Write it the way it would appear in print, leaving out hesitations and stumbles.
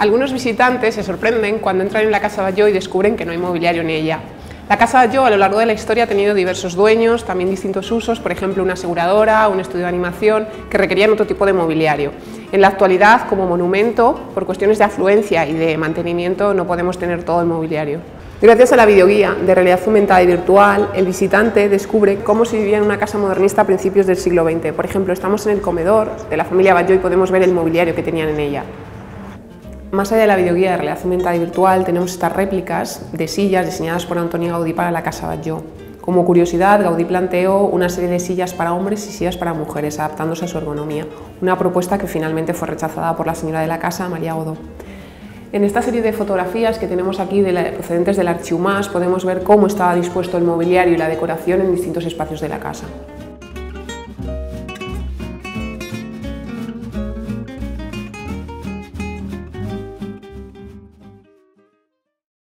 Algunos visitantes se sorprenden cuando entran en la Casa Batlló y descubren que no hay mobiliario en ella. La Casa Batlló a lo largo de la historia ha tenido diversos dueños, también distintos usos, por ejemplo una aseguradora, un estudio de animación, que requerían otro tipo de mobiliario. En la actualidad, como monumento, por cuestiones de afluencia y de mantenimiento, no podemos tener todo el mobiliario. Gracias a la videoguía de realidad aumentada y virtual, el visitante descubre cómo se vivía en una casa modernista a principios del siglo XX. Por ejemplo, estamos en el comedor de la familia Batlló y podemos ver el mobiliario que tenían en ella. Más allá de la videoguía de realidad aumentada y virtual, tenemos estas réplicas de sillas diseñadas por Antoni Gaudí para la Casa Batlló. Como curiosidad, Gaudí planteó una serie de sillas para hombres y sillas para mujeres, adaptándose a su ergonomía, una propuesta que finalmente fue rechazada por la señora de la casa, María Godó. En esta serie de fotografías que tenemos aquí procedentes del Arxiu Mas podemos ver cómo estaba dispuesto el mobiliario y la decoración en distintos espacios de la casa.